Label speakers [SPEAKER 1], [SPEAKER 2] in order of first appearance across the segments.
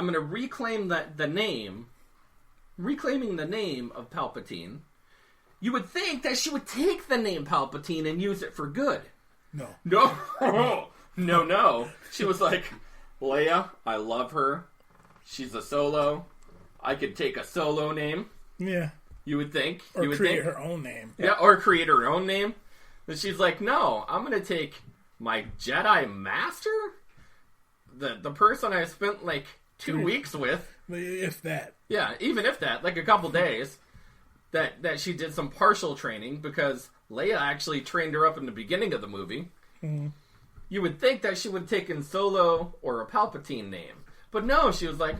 [SPEAKER 1] I'm gonna reclaim the name, reclaiming the name of Palpatine. You would think that she would take the name Palpatine and use it for good. No. She was like, Leia, I love her. She's a Solo. I could take a Solo name.
[SPEAKER 2] Yeah.
[SPEAKER 1] You would think.
[SPEAKER 2] Or create her own name.
[SPEAKER 1] Yeah, or create her own name. And she's like, no, I'm going to take my Jedi Master? The person I spent like 2 weeks with.
[SPEAKER 2] If that.
[SPEAKER 1] Yeah, even if that. Like a couple days. That she did some partial training because Leia actually trained her up in the beginning of the movie.
[SPEAKER 2] Mm-hmm.
[SPEAKER 1] You would think that she would have taken Solo or a Palpatine name. But no, she was like,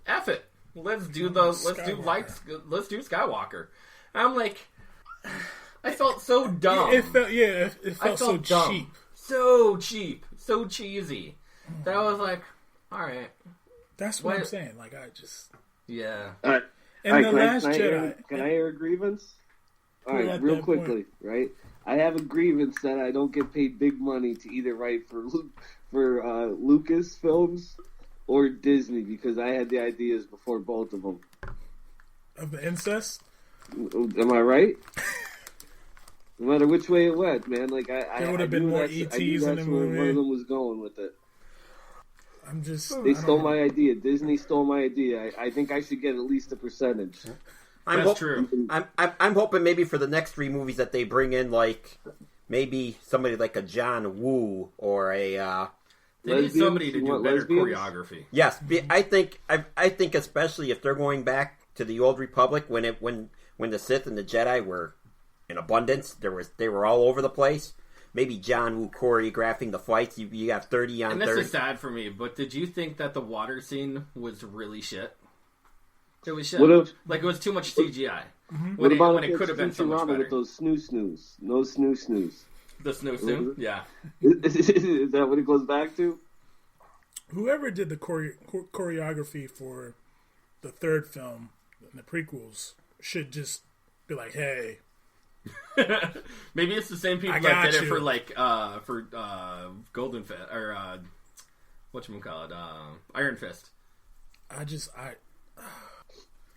[SPEAKER 1] F it. Let's do Skywalker. And I'm like, I felt so dumb.
[SPEAKER 2] It felt so
[SPEAKER 1] dumb.
[SPEAKER 2] cheap.
[SPEAKER 1] So cheap. So cheesy. That I was like, alright.
[SPEAKER 2] That's what I'm saying. Like, I just...
[SPEAKER 1] Yeah.
[SPEAKER 2] And the Last Jedi...
[SPEAKER 3] Can I air a grievance? Alright, real quickly, right? I have a grievance that I don't get paid big money to either write for Lucas films or Disney because I had the ideas before both of them.
[SPEAKER 2] Of the incest?
[SPEAKER 3] Am I right? No matter which way it went, man. Like
[SPEAKER 2] there would have been more ETs in the movie.
[SPEAKER 3] One of them was going with it.
[SPEAKER 2] They
[SPEAKER 3] stole my idea. Disney stole my idea. I think I should get at least a percentage.
[SPEAKER 1] That's true.
[SPEAKER 4] I'm hoping maybe for the next 3 movies that they bring in, like maybe somebody like a John Woo or a.
[SPEAKER 1] They need somebody to do better choreography.
[SPEAKER 4] Yes, I think especially if they're going back to the Old Republic when the Sith and the Jedi were in abundance, they were all over the place. Maybe John Woo choreographing the fights. You have 30 on 30.
[SPEAKER 1] And this is sad for me, but did you think that the water scene was really shit? It was shit. Like it was too much CGI.
[SPEAKER 3] Mm-hmm.
[SPEAKER 1] When it could have been so much better.
[SPEAKER 3] With those snoo-snoos. No snoo-snoos.
[SPEAKER 1] The snoo-snoo? Yeah.
[SPEAKER 3] Is that what it goes back to?
[SPEAKER 2] Whoever did the choreography for the third film, the prequels, should just be like, hey...
[SPEAKER 1] Maybe it's the same people that did it for Golden Fist or whatchamacallit, Iron Fist.
[SPEAKER 2] Because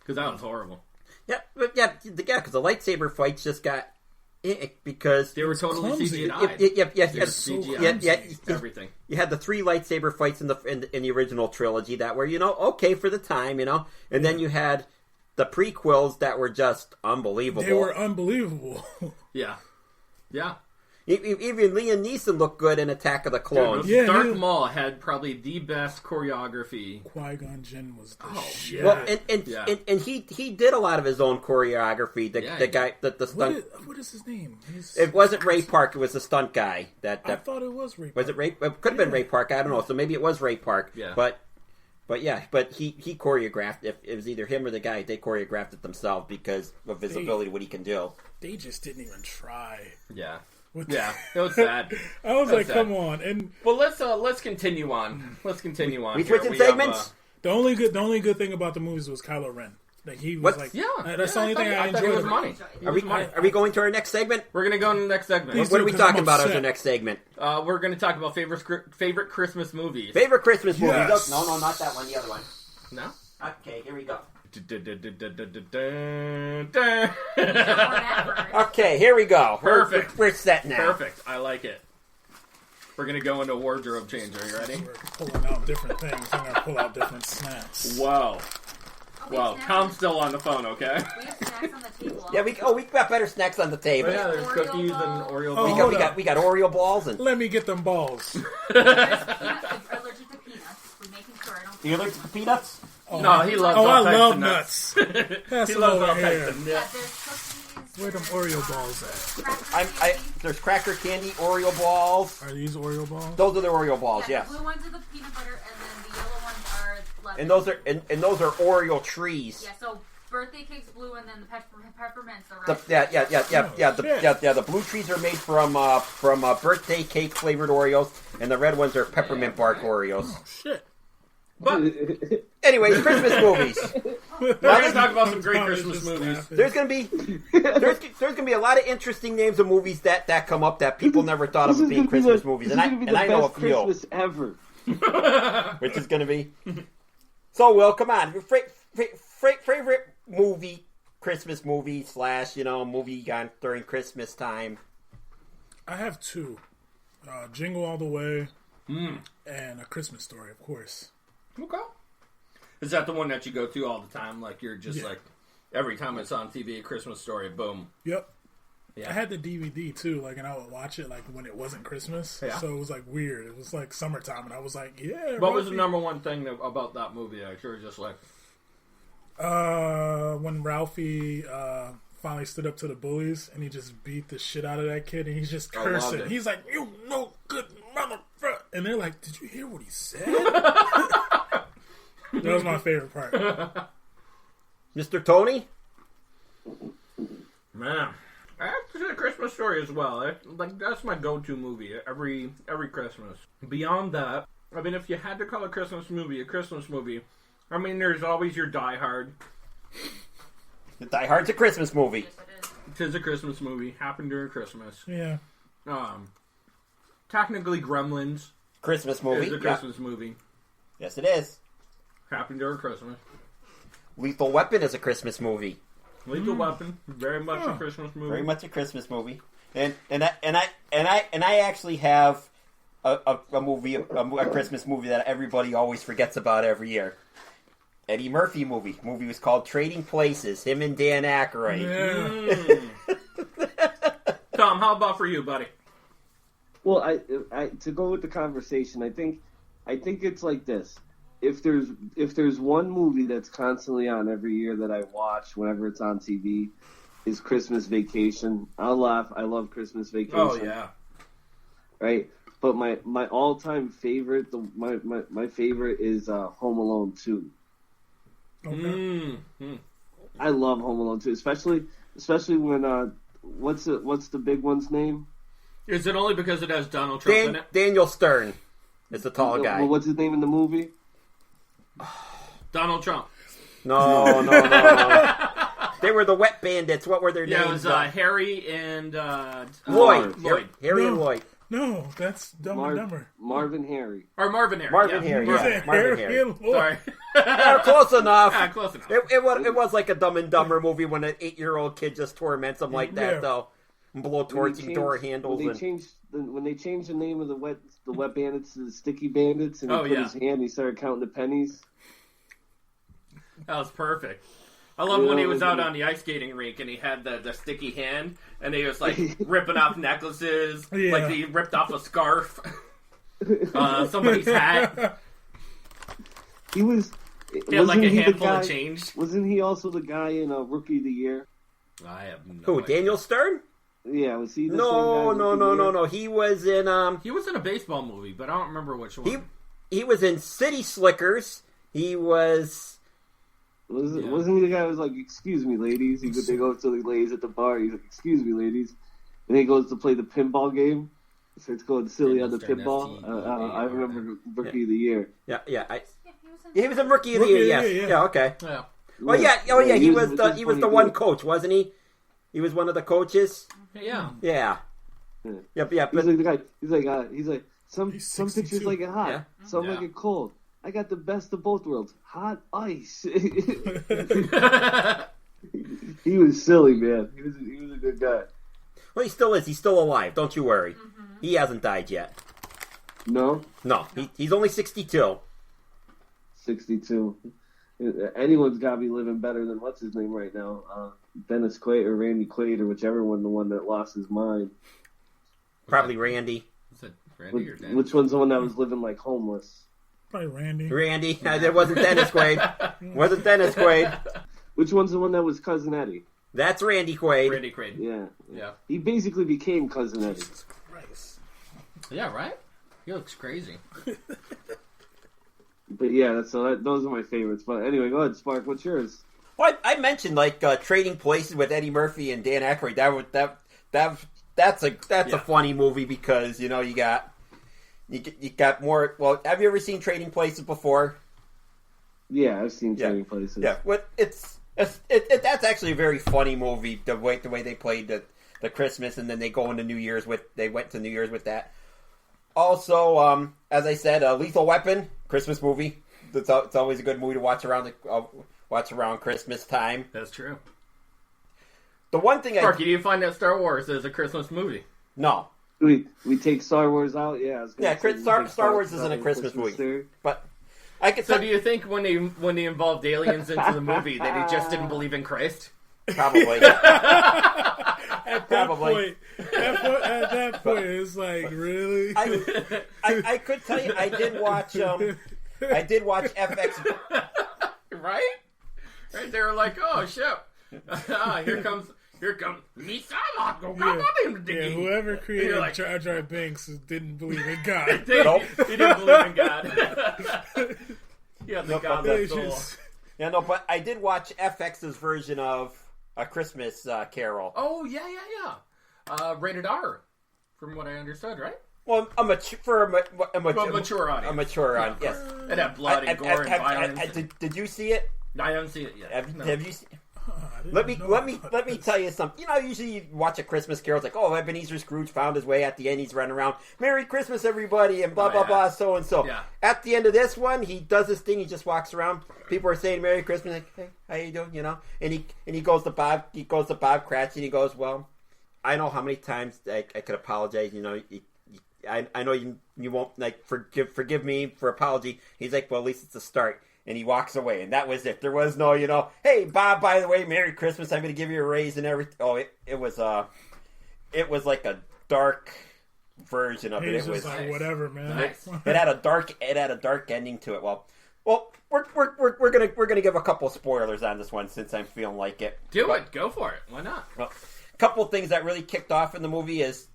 [SPEAKER 1] that was horrible.
[SPEAKER 4] Yeah, because the lightsaber fights just got because
[SPEAKER 1] they were totally CGI'd. Everything.
[SPEAKER 4] You had the 3 lightsaber fights in the original trilogy that were okay for the time, and then you had the prequels that were just unbelievable.
[SPEAKER 2] They were unbelievable.
[SPEAKER 1] Yeah.
[SPEAKER 4] Even Liam Neeson looked good in Attack of the Clones.
[SPEAKER 1] Dude, Darth Maul had probably the best choreography.
[SPEAKER 2] Qui-Gon Jinn was the shit.
[SPEAKER 4] Well, and he did a lot of his own choreography. The guy, the stunt.
[SPEAKER 2] What is his name?
[SPEAKER 4] It wasn't Ray Park. It was the stunt guy. I
[SPEAKER 2] thought it was Ray Park.
[SPEAKER 4] Was it Ray? It could have been Ray Park. I don't know. So maybe it was Ray Park.
[SPEAKER 1] Yeah.
[SPEAKER 4] But he choreographed. If it was either him or the guy, they choreographed it themselves because of his ability, what he can do.
[SPEAKER 2] They just didn't even try.
[SPEAKER 1] Yeah. Yeah, it was sad.
[SPEAKER 2] I was like, come on.
[SPEAKER 1] Well, let's continue on. We
[SPEAKER 4] switching segments.
[SPEAKER 2] The only good thing about the movies was Kylo Ren. Like he was that's the only thing I enjoyed.
[SPEAKER 1] It was money.
[SPEAKER 4] Are we going to our next segment?
[SPEAKER 1] We're going to go into the next segment.
[SPEAKER 4] What are we talking about as our next segment?
[SPEAKER 1] We're going to talk about favorite Christmas movies.
[SPEAKER 4] Favorite Christmas movies? Yes. No, not that one. The other one.
[SPEAKER 1] No.
[SPEAKER 4] Okay, here we go.
[SPEAKER 1] Okay,
[SPEAKER 4] Okay, here we go.
[SPEAKER 1] Perfect.
[SPEAKER 4] We're set now.
[SPEAKER 1] Perfect. I like it. We're going to go into wardrobe change. Are you ready?
[SPEAKER 2] We're pulling out different things. We're going to pull out different snacks.
[SPEAKER 1] Whoa. Well, Tom's still on the phone, okay?
[SPEAKER 5] We have snacks on the table.
[SPEAKER 4] Yeah, we got better snacks on the table.
[SPEAKER 1] Yeah, there's cookies and Oreo balls.
[SPEAKER 4] We got Oreo balls and.
[SPEAKER 2] Let me get them balls.
[SPEAKER 5] There's peanuts. It's allergic to peanuts. We're making sure I don't.
[SPEAKER 4] Do you allergic to peanuts?
[SPEAKER 1] Oh, no, he loves all
[SPEAKER 2] I
[SPEAKER 1] types
[SPEAKER 2] love
[SPEAKER 1] of
[SPEAKER 2] nuts.
[SPEAKER 1] He loves all types of
[SPEAKER 5] Yeah,
[SPEAKER 1] nuts.
[SPEAKER 5] there's cookies.
[SPEAKER 2] Where them Oreo balls at?
[SPEAKER 4] There's cracker candy, Oreo balls.
[SPEAKER 2] Are these Oreo balls?
[SPEAKER 4] Those are the Oreo balls,
[SPEAKER 5] Yeah,
[SPEAKER 4] yes.
[SPEAKER 5] the blue ones are the peanut butter, and then the yellow ones are lemon.
[SPEAKER 4] And those are Oreo trees.
[SPEAKER 5] Yeah, so birthday cake's blue, and then the peppermints are
[SPEAKER 4] red. The blue trees are made from birthday cake flavored Oreos, and the red ones are peppermint bark Oreos.
[SPEAKER 2] Oh shit!
[SPEAKER 1] But
[SPEAKER 4] anyways, Christmas movies.
[SPEAKER 1] We're going to talk about some great Christmas movies.
[SPEAKER 4] There's gonna be a lot of interesting names of movies that come up that people never thought of as being Christmas movies, and I know a few.
[SPEAKER 3] Christmas ever.
[SPEAKER 4] Which is gonna be So, Will, come on. Your favorite movie, Christmas movie / movie on during Christmas time?
[SPEAKER 2] I have two. Jingle All the Way and A Christmas Story, of course.
[SPEAKER 1] Okay. Is that the one that you go to all the time? Like, you're just like, every time it's on TV, A Christmas Story, boom.
[SPEAKER 2] Yep.
[SPEAKER 1] Yeah.
[SPEAKER 2] I had the DVD too, like, and I would watch it like when it wasn't Christmas. Yeah. So it was like weird. It was like summertime, and I was like, yeah.
[SPEAKER 1] What was the number one thing about that movie that you were just like?
[SPEAKER 2] When Ralphie finally stood up to the bullies and he just beat the shit out of that kid and he's just cursing. He's like, "You no good motherfucker," and they're like, "Did you hear what he said?" That was my favorite part.
[SPEAKER 4] Mr. Tony?
[SPEAKER 1] Man, I have to say A Christmas Story as well. That's my go-to movie every Christmas. Beyond that, I mean, if you had to call a Christmas movie, I mean, there's always your Die Hard.
[SPEAKER 4] The Die Hard's a Christmas movie.
[SPEAKER 1] It is a Christmas movie. Happened during Christmas.
[SPEAKER 2] Yeah.
[SPEAKER 1] Technically, Gremlins.
[SPEAKER 4] Christmas movie.
[SPEAKER 1] Is a Christmas movie.
[SPEAKER 4] Yes, it is.
[SPEAKER 1] Happened during Christmas.
[SPEAKER 4] Lethal Weapon is a Christmas movie.
[SPEAKER 1] Lethal Weapon, very much a Christmas movie.
[SPEAKER 4] Very much a Christmas movie. And I actually have a Christmas movie that everybody always forgets about every year. Eddie Murphy movie. The movie was called Trading Places. Him and Dan Aykroyd.
[SPEAKER 1] Yeah. Tom, how about for you, buddy?
[SPEAKER 3] Well, I to go with the conversation, I think it's like this. If there's one movie that's constantly on every year that I watch whenever it's on TV, is Christmas Vacation. I'll laugh. I love Christmas Vacation.
[SPEAKER 1] Oh yeah.
[SPEAKER 3] Right, but my all-time favorite, my favorite is Home Alone 2.
[SPEAKER 2] Okay.
[SPEAKER 3] I love Home Alone 2, especially when what's the big one's name?
[SPEAKER 1] Is it only because it has Donald Trump in it?
[SPEAKER 4] Daniel Stern is the tall guy.
[SPEAKER 3] Well, what's his name in the movie?
[SPEAKER 1] Donald Trump.
[SPEAKER 4] No. They were the Wet Bandits. What were their names?
[SPEAKER 1] Yeah, it was Harry and
[SPEAKER 4] Lloyd. Harry
[SPEAKER 2] No.
[SPEAKER 4] and Lloyd.
[SPEAKER 2] No, that's Dumb and Dumber.
[SPEAKER 3] Marvin Harry.
[SPEAKER 1] Or Marvin Harry.
[SPEAKER 4] Marvin Harry. Yeah. Marvin Harry.
[SPEAKER 1] Sorry.
[SPEAKER 4] Close enough.
[SPEAKER 1] Yeah, close enough.
[SPEAKER 4] It was like a Dumb and Dumber movie when an 8-year-old kid just torments him like that, though. And blow torch and door handles.
[SPEAKER 3] When they changed the name of the Wet Bandits to the Sticky Bandits, and he put his hand, he started counting the pennies.
[SPEAKER 1] That was perfect. I love when he was out on the ice skating rink and he had the sticky hand and he was like ripping off necklaces, like he ripped off a scarf, somebody's hat.
[SPEAKER 3] He
[SPEAKER 1] had like a handful of change.
[SPEAKER 3] Wasn't he also the guy in Rookie of the Year?
[SPEAKER 1] I have no
[SPEAKER 4] Who,
[SPEAKER 1] idea.
[SPEAKER 4] Daniel Stern?
[SPEAKER 3] Yeah, was he the
[SPEAKER 4] No. He was in
[SPEAKER 1] He was in a baseball movie, but I don't remember which one.
[SPEAKER 4] He was in City Slickers. He was.
[SPEAKER 3] Wasn't he the guy who was like, "Excuse me, ladies"? They go to the ladies at the bar. He's like, "Excuse me, ladies," and he goes to play the pinball game. So it's going silly on the pinball. I remember Rookie of the Year.
[SPEAKER 4] Yeah. He was in Rookie of the Year. Yes. Yeah. Okay.
[SPEAKER 1] Yeah.
[SPEAKER 4] Well, yeah. Oh, yeah. He was the one coach, wasn't he? He was one of the coaches.
[SPEAKER 1] Yeah.
[SPEAKER 4] Yeah. Yep.
[SPEAKER 3] He's like the guy. He's like some pictures like it hot, some like it cold. I got the best of both worlds. Hot ice. He was silly, man. He was a good guy.
[SPEAKER 4] Well, he still is. He's still alive. Don't you worry. Mm-hmm. He hasn't died yet.
[SPEAKER 3] No?
[SPEAKER 4] No. He's only 62.
[SPEAKER 3] 62. Anyone's got to be living better than what's his name right now? Dennis Quaid or Randy Quaid or whichever one, the one that lost his mind.
[SPEAKER 4] Probably Randy.
[SPEAKER 1] Is it Randy or Dennis?
[SPEAKER 3] Which one's the one that was living like homeless?
[SPEAKER 2] Probably Randy.
[SPEAKER 4] It wasn't Dennis Quaid.
[SPEAKER 3] Which one's the one that was Cousin Eddie?
[SPEAKER 4] That's Randy Quaid.
[SPEAKER 1] Randy Quaid.
[SPEAKER 3] Yeah. He basically became Cousin Eddie.
[SPEAKER 2] Jesus Christ.
[SPEAKER 1] Yeah, right? He looks crazy.
[SPEAKER 3] But yeah, those are my favorites. But anyway, go ahead, Spark. What's yours?
[SPEAKER 4] Well, I mentioned Trading Places with Eddie Murphy and Dan Aykroyd. That's a funny movie because you got more. Well, have you ever seen Trading Places before?
[SPEAKER 3] Yeah, I've seen Trading Places.
[SPEAKER 4] Yeah, that's actually a very funny movie. The way they played the Christmas and then they go into New Year's they went to New Year's with that. Also, as I said, Lethal Weapon Christmas movie. it's always a good movie to watch around Christmas time.
[SPEAKER 1] That's true.
[SPEAKER 4] The one thing
[SPEAKER 1] Sparky, do you find that Star Wars is a Christmas movie?
[SPEAKER 4] No.
[SPEAKER 3] We take Star Wars out, yeah.
[SPEAKER 4] Star Wars isn't a Christmas movie, but I could.
[SPEAKER 1] So, do you think when they involved aliens into the movie that he just didn't believe in Christ?
[SPEAKER 4] Probably.
[SPEAKER 2] At that point, it's like, really?
[SPEAKER 4] I could tell you, I did watch FX.
[SPEAKER 1] Right? Right? They were like, oh shit! Here comes Misama.
[SPEAKER 2] Yeah, whoever created like, Jar Jar Binks didn't believe in God.
[SPEAKER 4] Nope.
[SPEAKER 1] He didn't believe in God. Yeah, the God soul.
[SPEAKER 4] Yeah, no, but I did watch FX's version of A Christmas Carol.
[SPEAKER 1] Oh, yeah. Rated R, from what I understood, right?
[SPEAKER 4] Well, a mature audience. A mature audience, yes.
[SPEAKER 1] It had blood and gore and violence.
[SPEAKER 4] Did you see it?
[SPEAKER 1] I haven't seen it yet.
[SPEAKER 4] Have you seen it? Let me tell you something. You know, usually you watch a Christmas Carol, it's like, oh, Ebenezer Scrooge found his way. At the end, he's running around, Merry Christmas, everybody, and blah, blah, so and so.
[SPEAKER 1] Yeah.
[SPEAKER 4] At the end of this one, he does this thing, he just walks around. People are saying Merry Christmas, like, hey, how you doing, you know? And he goes to Bob Cratchit, and he goes, well, I know how many times I could apologize, you know, I know you won't, like, forgive me for apology. He's like, well, at least it's a start. And he walks away, and that was it. There was no, you know, hey, Bob, by the way, Merry Christmas, I'm going to give you a raise and everything. Oh, it was like a dark version of it. It was
[SPEAKER 2] like, whatever, man.
[SPEAKER 1] Nice.
[SPEAKER 4] It had a dark ending to it. Well, we're gonna give a couple spoilers on this one since I'm feeling like it.
[SPEAKER 1] Go for it. Why not?
[SPEAKER 4] Well, a couple of things that really kicked off in the movie is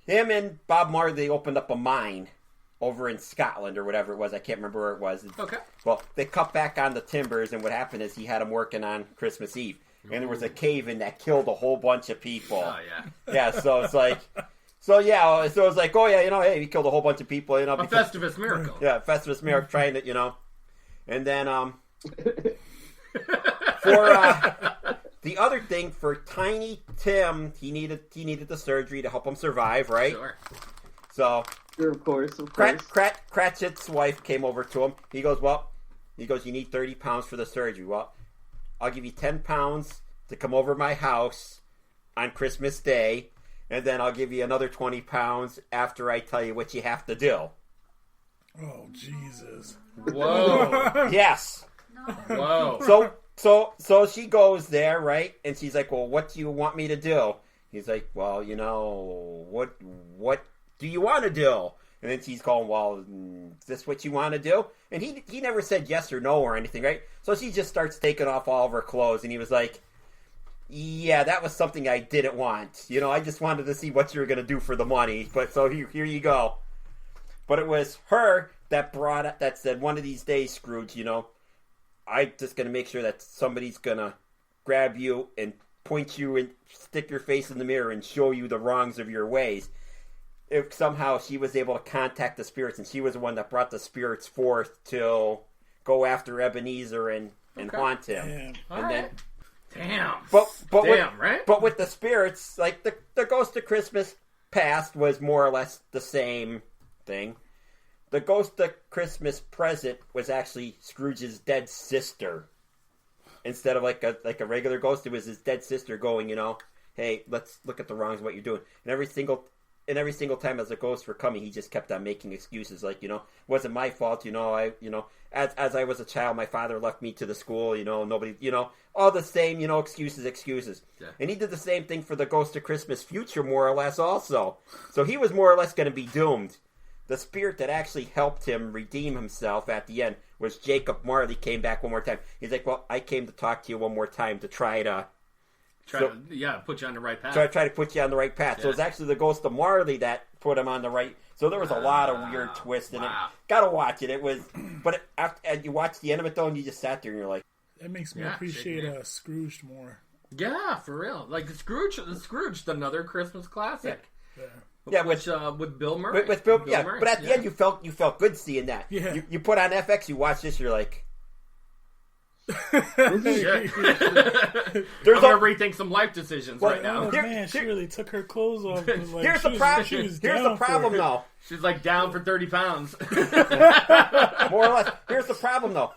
[SPEAKER 4] him and Bob Marley opened up a mine over in Scotland or whatever it was. I can't remember where it was.
[SPEAKER 1] Okay.
[SPEAKER 4] Well, they cut back on the timbers, and what happened is he had them working on Christmas Eve. And there was a cave-in that killed a whole bunch of people.
[SPEAKER 1] Oh, yeah.
[SPEAKER 4] Yeah, so it's like... So it's like, oh, yeah, you know, hey, he killed a whole bunch of people, you know.
[SPEAKER 1] A Festivus miracle.
[SPEAKER 4] Yeah, Festivus miracle, trying to, you know. And then, for... the other thing, for Tiny Tim, he needed the surgery to help him survive, right?
[SPEAKER 1] Sure.
[SPEAKER 4] So...
[SPEAKER 3] Sure, of course.
[SPEAKER 4] Cratchit's wife came over to him. He goes, you need 30 pounds for the surgery. Well, I'll give you 10 pounds to come over my house on Christmas Day, and then I'll give you another 20 pounds after I tell you what you have to do.
[SPEAKER 2] Oh, Jesus.
[SPEAKER 1] Whoa.
[SPEAKER 4] Yes.
[SPEAKER 1] No. Whoa.
[SPEAKER 4] So she goes there, right? And she's like, well, what do you want me to do? He's like, well, you know, what do you want to do? And then she's going, well, is this what you want to do? And he never said yes or no or anything, right? So she just starts taking off all of her clothes, and he was like, yeah, that was something I didn't want. You know, I just wanted to see what you were going to do for the money. But so here you go. But it was her that said, one of these days, Scrooge, you know, I'm just going to make sure that somebody's going to grab you and point you and stick your face in the mirror and show you the wrongs of your ways. If somehow she was able to contact the spirits, and she was the one that brought the spirits forth to go after Ebenezer and haunt him.
[SPEAKER 1] Damn.
[SPEAKER 4] But with the spirits, like the Ghost of Christmas Past was more or less the same thing. The Ghost of Christmas Present was actually Scrooge's dead sister. Instead of like a regular ghost, it was his dead sister going, you know, hey, let's look at the wrongs of what you're doing. And every single time as the ghosts were coming, he just kept on making excuses like, you know, wasn't my fault, you know, as I was a child, my father left me to the school, you know, nobody, you know, all the same, you know, excuses. Yeah. And he did the same thing for the Ghost of Christmas Future, more or less, also. So he was more or less going to be doomed. The spirit that actually helped him redeem himself at the end was Jacob Marley. Came back one more time. He's like, well, I came to talk to you one more time to try to
[SPEAKER 1] put you on the right path.
[SPEAKER 4] Try to put you on the right path. Yeah. So it's actually the Ghost of Marley that put him on the right. So there was a lot of weird twists in it. Gotta watch it. It was, but after you watch the end of it though, and you just sat there and you're like,
[SPEAKER 2] that makes me appreciate Scrooge more.
[SPEAKER 1] Yeah, for real. Like Scrooge, another Christmas classic.
[SPEAKER 4] Yeah,
[SPEAKER 1] with Bill Murray.
[SPEAKER 4] With Bill Murray. But at the end, you felt good seeing that.
[SPEAKER 2] Yeah.
[SPEAKER 4] You put on FX, you watch this, you're like,
[SPEAKER 1] There's I'm gonna rethink some life decisions right now.
[SPEAKER 2] Oh, man, she really took her clothes off. Like,
[SPEAKER 4] here's the problem. Here's the problem, though.
[SPEAKER 1] She's like down for 30 pounds.
[SPEAKER 4] More or less. Here's the problem, though.